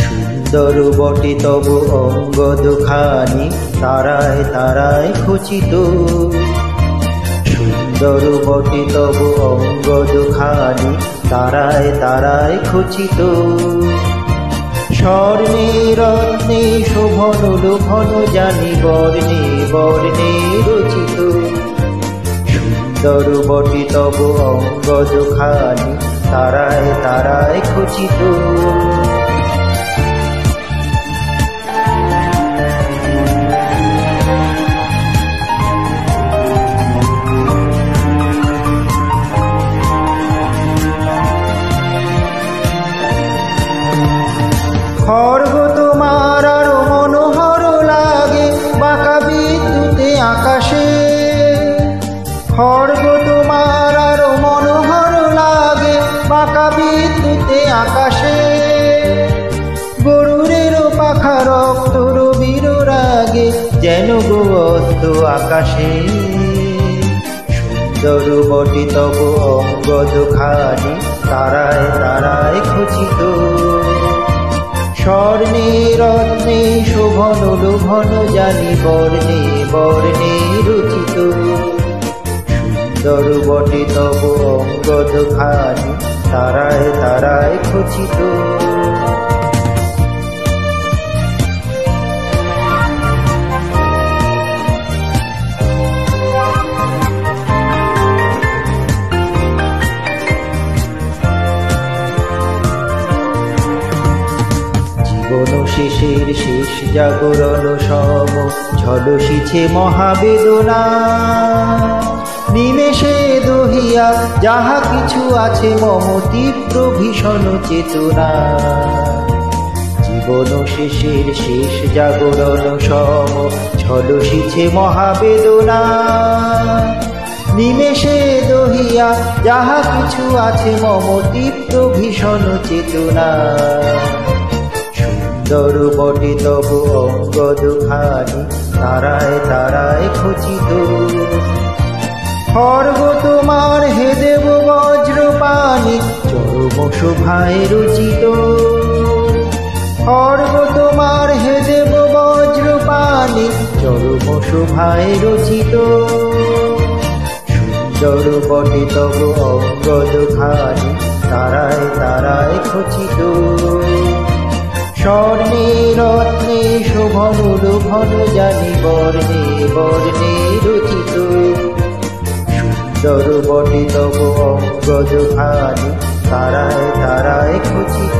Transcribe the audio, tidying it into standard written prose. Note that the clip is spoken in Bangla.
সুন্দর বটে তবু অঙ্গ দুখানি তারায় তারায় খচিত। সুন্দর বটে তবু অঙ্গ দুখানি তারায় তারায় খচিত। স্বর্ণে রত্নে শোভন লোভন জানি বর্ণে বর্ণে রচিত। সুন্দর বটে তবু অঙ্গ দুখানি তারায় তারায় খচিত। খড়গ তোমার আরো মনোহর লাগে বাঁকা বিদ্যুতে আকাশে। খড়গ তোমার আরো মনোহর লাগে বাঁকা বিদ্যুতে আকাশে। গরুরেরও পাখা রক্ত রবির রাগে যেন গো অস্ত আকাশে। সুন্দর বটে তবু অঙ্গ দুখানি তারায় তারায় খচিত। স্বর্ণে রত্নে শোভন লোভন জানি বর্ণে বর্ণে রচিত। সুন্দর বটে তবু অঙ্গ দুখানি তারায় তারায় খচিত। জীবন শেষের শেষ জাগরণ সম ঝলসিছে মহাবেদনা। নিমেষে দহিয়া যাহা কিছু আছে মম তীব্র ভীষণ চেতনা। জীবন শেষের শেষ জাগরণ সম ঝলসিছে মহাবেদনা। নিমেষে দহিয়া যাহা কিছু আছে মম তীব্র ভীষণ চেতনা। সুন্দর বটে তবু অঙ্গ দুখানি তারায় তারায় খচিত। খড়গ তোমার হে দেব বজ্রপাণি চরম শোভায় রচিত। খড়গ তোমার হে দেব বজ্রপাণি চরম শোভায় রচিত। সুন্দর বটে তবু অঙ্গ দুখানি তারায় তারায় খচিত। স্বর্ণে রত্নে শোভন লোভন জানি বর্ণে বর্ণে রচিত। সুন্দর বটে তবু অঙ্গ দুখানি তারায় তারায় খচিত।